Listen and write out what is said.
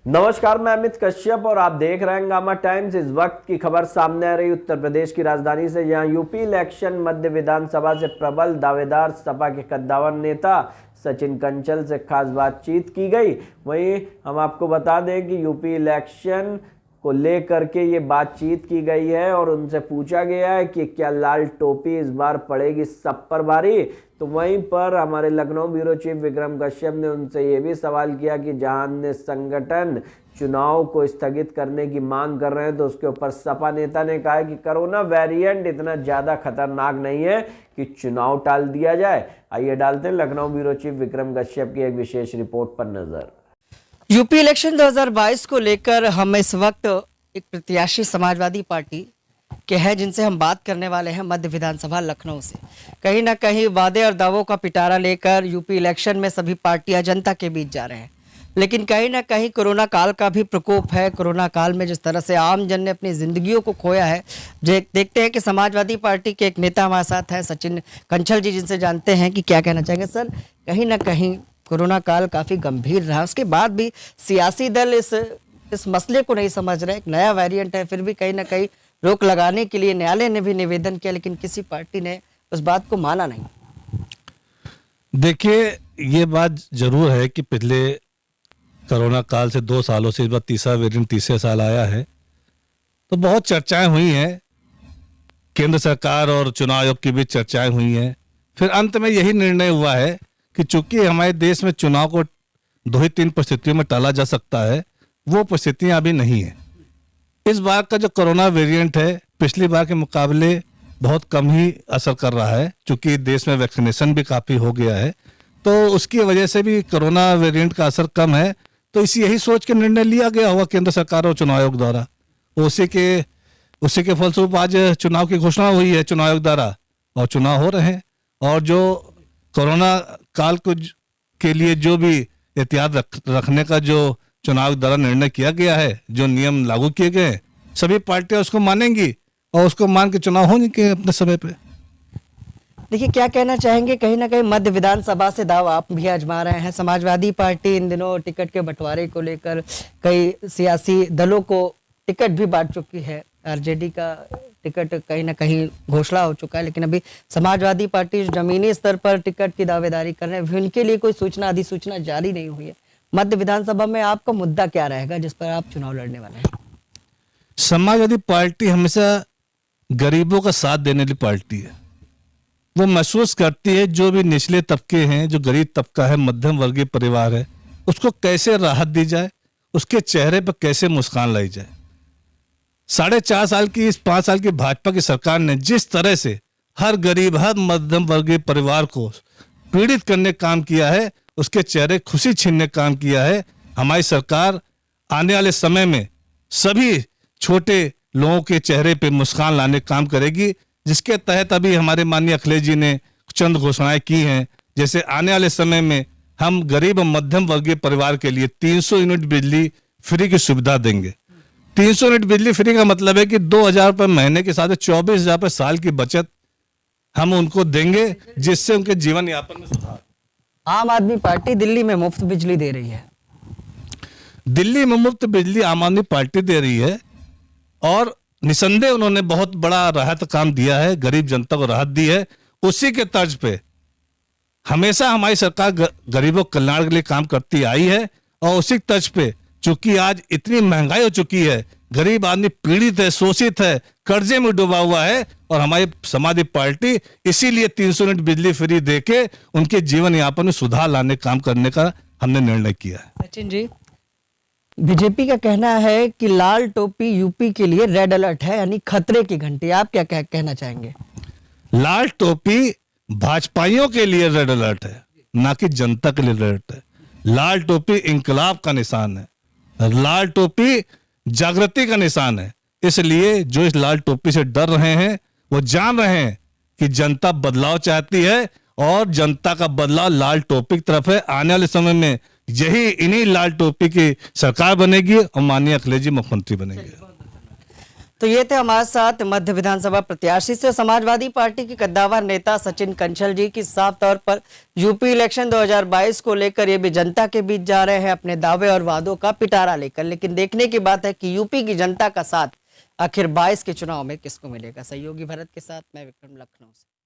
नमस्कार, मैं अमित कश्यप और आप देख रहे हैं गामा टाइम्स। इस वक्त की खबर सामने आ रही उत्तर प्रदेश की राजधानी से, जहां यूपी इलेक्शन मध्य विधानसभा से प्रबल दावेदार सपा के कद्दावर नेता सचिन कंचल से खास बातचीत की गई। वहीं हम आपको बता दें कि यूपी इलेक्शन को लेकर के ये बातचीत की गई है और उनसे पूछा गया है कि क्या लाल टोपी इस बार पड़ेगी सब पर भारी। तो वहीं पर हमारे लखनऊ ब्यूरो चीफ विक्रम कश्यप ने उनसे ये भी सवाल किया कि जहां अन्य संगठन चुनाव को स्थगित करने की मांग कर रहे हैं, तो उसके ऊपर सपा नेता ने कहा है कि कोरोना वेरिएंट इतना ज़्यादा खतरनाक नहीं है कि चुनाव टाल दिया जाए। आइए डालते हैं लखनऊ ब्यूरो चीफ विक्रम कश्यप की एक विशेष रिपोर्ट पर नजर। यूपी इलेक्शन 2022 को लेकर हम इस वक्त एक प्रत्याशी समाजवादी पार्टी के हैं जिनसे हम बात करने वाले हैं मध्य विधानसभा लखनऊ से। कहीं ना कहीं वादे और दावों का पिटारा लेकर यूपी इलेक्शन में सभी पार्टियां जनता के बीच जा रहे हैं, लेकिन कहीं ना कहीं कोरोना काल का भी प्रकोप है। कोरोना काल में जिस तरह से आम जन ने अपनी जिंदगियों को खोया है, देखते हैं कि समाजवादी पार्टी के एक नेता हमारे साथ हैं सचिन कंचल जी, जिनसे जानते हैं कि क्या कहना चाहेंगे। सर, कहीं ना कहीं कोरोना काल काफ़ी गंभीर रहा, उसके बाद भी सियासी दल इस मसले को नहीं समझ रहे। एक नया वेरिएंट है, फिर भी कहीं ना कहीं रोक लगाने के लिए न्यायालय ने भी निवेदन किया, लेकिन किसी पार्टी ने उस बात को माना नहीं। देखिए, ये बात जरूर है कि पिछले कोरोना काल से 2 सालों से इस बार तीसरा वेरिएंट तीसरे साल आया है, तो बहुत चर्चाएं हुई हैं। केंद्र सरकार और चुनाव आयोग की भी चर्चाएं हुई हैं। फिर अंत में यही निर्णय हुआ है कि चूंकि हमारे देश में चुनाव को 2 ही 3 परिस्थितियों में टाला जा सकता है, वो परिस्थितियां अभी नहीं है। इस बार का जो कोरोना वेरिएंट है पिछली बार के मुकाबले बहुत कम ही असर कर रहा है, चूंकि देश में वैक्सीनेशन भी काफ़ी हो गया है, तो उसकी वजह से भी कोरोना वेरिएंट का असर कम है। तो यही सोच के निर्णय लिया गया होगा केंद्र सरकार और चुनाव आयोग द्वारा। उसी के फलस्वरूप आज चुनाव की घोषणा हुई है चुनाव आयोग द्वारा, और चुनाव हो रहे हैं। और जो कोरोना काल के लिए जो भी एहतियात रखने का जो चुनाव द्वारा निर्णय किया गया है, जो नियम लागू किए गए हैं, सभी पार्टियां उसको मानेंगी और उसको मान के चुनाव होंगे अपने समय पे। देखिए, क्या कहना चाहेंगे, कहीं ना कहीं मध्य विधानसभा से दाव आप भी आजमा रहे हैं। समाजवादी पार्टी इन दिनों टिकट के बंटवारे को लेकर कई सियासी दलों को टिकट भी बांट चुकी है। आरजेडी का टिकट कहीं ना कहीं घोषणा हो चुका है, लेकिन अभी समाजवादी पार्टी जमीनी स्तर पर टिकट की दावेदारी कर रहे हैं। उनके लिए कोई सूचना अधिसूचना जारी नहीं हुई है। मध्य विधानसभा में आपका मुद्दा क्या रहेगा जिस पर आप चुनाव लड़ने वाले हैं? समाजवादी पार्टी हमेशा गरीबों का साथ देने वाली पार्टी है। वो महसूस करती है जो भी निचले तबके हैं, जो गरीब तबका है, मध्यम वर्गीय परिवार है, उसको कैसे राहत दी जाए, उसके चेहरे पर कैसे मुस्कान लाई जाए। 4.5 साल की इस 5 साल की भाजपा की सरकार ने जिस तरह से हर गरीब, हर मध्यम वर्गीय परिवार को पीड़ित करने का काम किया है, उसके चेहरे खुशी छीनने का काम किया है। हमारी सरकार आने वाले समय में सभी छोटे लोगों के चेहरे पे मुस्कान लाने का काम करेगी, जिसके तहत अभी हमारे माननीय अखिलेश जी ने चंद घोषणाएं की हैं। जैसे आने वाले समय में हम गरीब और मध्यम वर्गीय परिवार के लिए 300 यूनिट बिजली फ्री की सुविधा देंगे। 300 यूनिट बिजली फ्री का मतलब है कि 2,000 रुपये महीने के साथ 24,000 रुपये साल की बचत हम उनको देंगे, जिससे उनके जीवन यापन में सुधार। आम आदमी पार्टी दिल्ली में मुफ्त बिजली दे रही है। दिल्ली में मुफ्त बिजली आम आदमी पार्टी दे रही है, और निसंदेह उन्होंने बहुत बड़ा राहत काम दिया है, गरीब जनता को राहत दी है। उसी के तर्ज पे हमेशा हमारी सरकार गरीबों के कल्याण के लिए काम करती आई है, और उसी तर्ज पे चूंकि आज इतनी महंगाई हो चुकी है, गरीब आदमी पीड़ित है, शोषित है, कर्जे में डूबा हुआ है, और हमारी समाजवादी पार्टी इसीलिए 300 यूनिट बिजली फ्री देके उनके जीवन यापन में सुधार लाने काम करने का हमने निर्णय किया है। सचिन जी, बीजेपी का कहना है कि लाल टोपी यूपी के लिए रेड अलर्ट है, यानी खतरे की घंटी। आप क्या कहना चाहेंगे? लाल टोपी भाजपाइयों के लिए रेड अलर्ट है, ना कि जनता के लिए रेड अलर्ट है। लाल टोपी इंकलाब का निशान है, लाल टोपी जागृति का निशान है। इसलिए जो इस लाल टोपी से डर रहे हैं, वो जान रहे हैं कि जनता बदलाव चाहती है, और जनता का बदलाव लाल टोपी की तरफ है। आने वाले समय में यही इन्हीं लाल टोपी की सरकार बनेगी, और माननीय अखिलेश जी मुख्यमंत्री बनेंगे। तो ये थे हमारे साथ मध्य विधानसभा प्रत्याशी से समाजवादी पार्टी के कद्दावर नेता सचिन कंशल जी की साफ तौर पर यूपी इलेक्शन 2022 को लेकर ये भी जनता के बीच जा रहे हैं अपने दावे और वादों का पिटारा लेकर। लेकिन देखने की बात है कि यूपी की जनता का साथ आखिर 22 के चुनाव में किसको मिलेगा। सहयोगी भरत के साथ मैं विक्रम, लखनऊ से।